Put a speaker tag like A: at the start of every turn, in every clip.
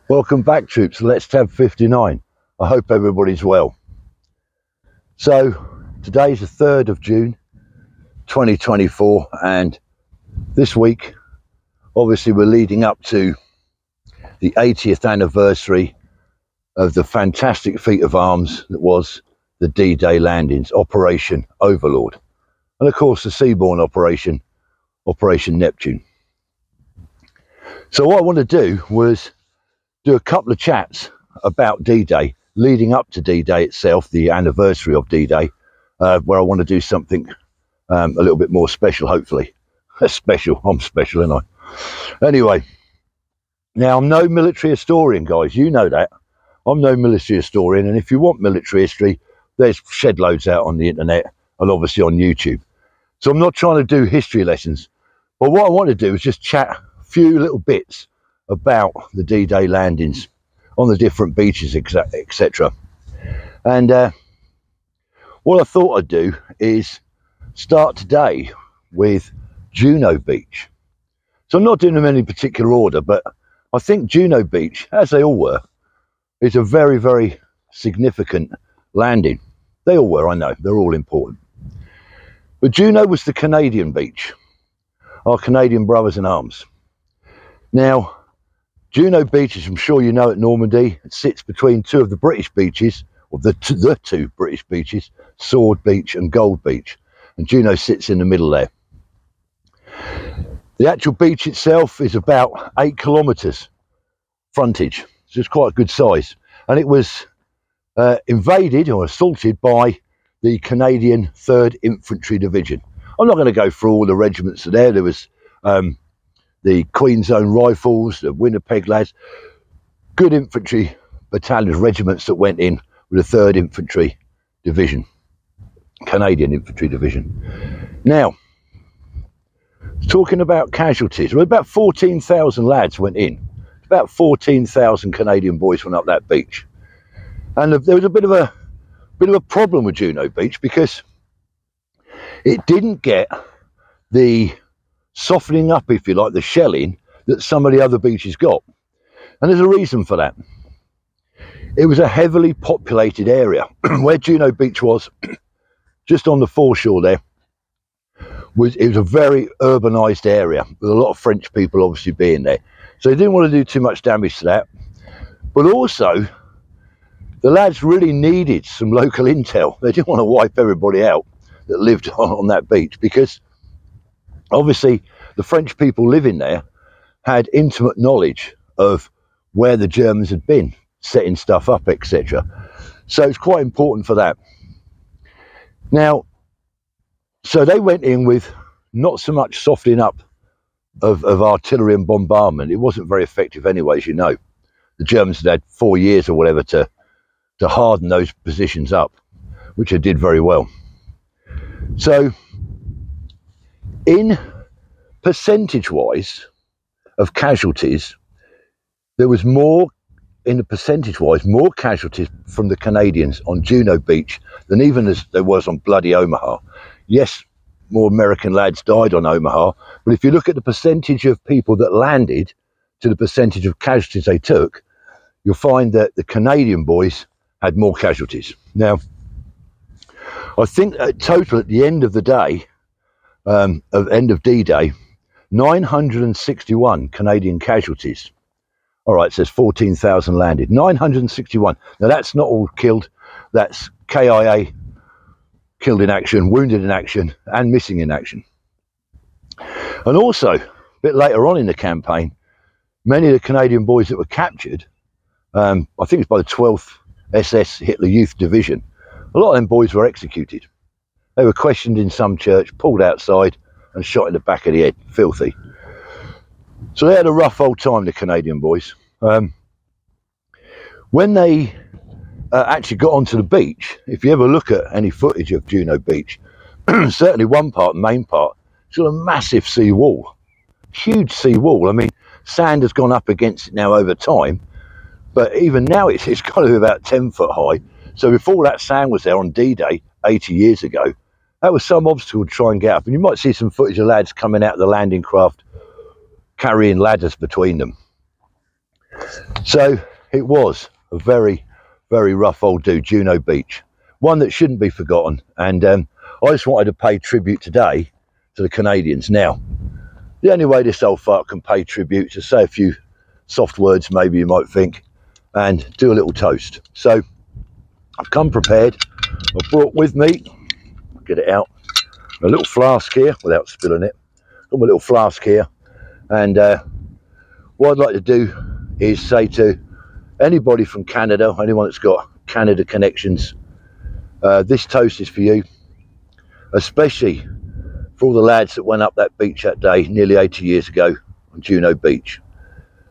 A: Welcome back, troops. Let's Tab 59. I hope everybody's well. So today's the 3rd of June 2024, and this week obviously we're leading up to the 80th anniversary of the fantastic feat of arms that was the D-Day landings, Operation Overlord, and of course the seaborne operation, Operation Neptune. So what I want to do was do a couple of chats about D-Day, leading up to D-Day itself, the anniversary of D-Day, where I want to do something a little bit more special, hopefully. Special, I'm special, aren't I? Anyway, now I'm no military historian, guys, you know that. I'm no military historian, and if you want military history, there's shed loads out on the internet and obviously on YouTube. So I'm not trying to do history lessons, but what I want to do is just chat a few little bits about the D-Day landings on the different beaches, etc. And what I thought I'd do is start today with JUNO Beach. So I'm not doing them in any particular order, but I think JUNO Beach, as they all were, is a very, very significant landing. They all were, I know, they're all important. But JUNO was the Canadian beach, our Canadian brothers in arms. Now, JUNO Beach, as I'm sure you know, at Normandy, it sits between two of the British beaches, or the two British beaches, Sword Beach and Gold Beach, and JUNO sits in the middle there. The actual beach itself is about 8 kilometres frontage, so it's quite a good size, and it was invaded or assaulted by the Canadian 3rd Infantry Division. I'm not going to go through all the regiments there. There was the Queen's Own Rifles, the Winnipeg lads, good infantry battalions, regiments that went in with the 3rd Infantry Division, Canadian Infantry Division. Now, talking about casualties, well, about 14,000 lads went in. About 14,000 Canadian boys went up that beach. And there was a bit of a problem with JUNO Beach because it didn't get the softening up, if you like, the shelling that some of the other beaches got. And there's a reason for that. It was a heavily populated area. Where JUNO Beach was, just on the foreshore there, it was a very urbanised area with a lot of French people obviously being there. So they didn't want to do too much damage to that. But also, the lads really needed some local intel. They didn't want to wipe everybody out that lived on that beach, because obviously the French people living there had intimate knowledge of where the Germans had been, setting stuff up, etc. So it's quite important for that. Now, so they went in with not so much softening up of artillery and bombardment. It wasn't very effective anyway, as you know. The Germans had 4 years or whatever to harden those positions up, which they did very well. So in percentage-wise of casualties, there was more, in the percentage-wise, more casualties from the Canadians on JUNO Beach than even as there was on bloody Omaha. Yes, more American lads died on Omaha, but if you look at the percentage of people that landed to the percentage of casualties they took, you'll find that the Canadian boys had more casualties. Now, I think total at the end of the day, end of D-Day, 961 Canadian casualties. All right, it says 14,000 landed. 961. Now, that's not all killed. That's KIA, killed in action, wounded in action, and missing in action. And also, a bit later on in the campaign, many of the Canadian boys that were captured, I think it's by the 12th SS Hitler Youth Division, a lot of them boys were executed. They were questioned in some church, pulled outside and shot in the back of the head, filthy. So they had a rough old time, the Canadian boys. When they actually got onto the beach, if you ever look at any footage of JUNO Beach, certainly one part, main part, it's got a massive sea wall, huge sea wall. I mean, sand has gone up against it now over time, but even now it's got to be about 10 foot high. So before that sand was there on D-Day 80 years ago, that was some obstacle to try and get up. And you might see some footage of lads coming out of the landing craft carrying ladders between them. So it was a very, very rough old dude, JUNO Beach. One that shouldn't be forgotten. And I just wanted to pay tribute today to the Canadians. Now, the only way this old fuck can pay tribute is to say a few soft words, maybe you might think, and do a little toast. So I've come prepared. I've brought with me, get it out, a little flask here without spilling it. Got my little flask here, and what I'd like to do is say to anybody from Canada, anyone that's got Canada connections, this toast is for you, especially for all the lads that went up that beach that day nearly 80 years ago on JUNO Beach.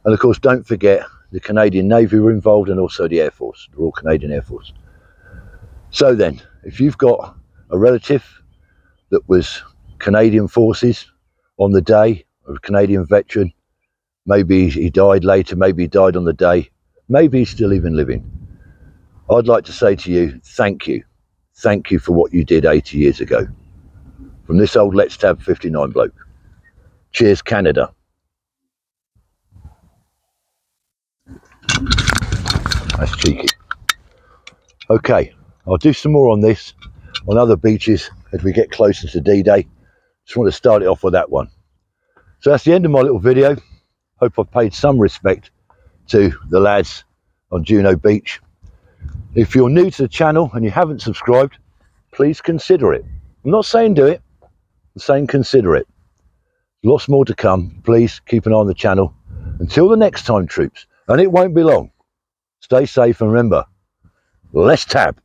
A: And of course, don't forget the Canadian Navy were involved, and also the Air Force, the Royal Canadian Air Force. So then, if you've got a relative that was Canadian Forces on the day, or a Canadian veteran, maybe he died later, maybe he died on the day, maybe he's still even living, I'd like to say to you, thank you. Thank you for what you did 80 years ago. From this old Let's Tab 59 bloke. Cheers, Canada. That's cheeky. Okay, I'll do some more on this, on other beaches as we get closer to D-Day. Just want to start it off with that one. So that's the end of my little video. Hope I've paid some respect to the lads on JUNO Beach. If you're new to the channel and you haven't subscribed, please consider it. I'm not saying do it, I'm saying consider it. Lots more to come. Please keep an eye on the channel. Until the next time, troops, and it won't be long. Stay safe and remember, let's tab.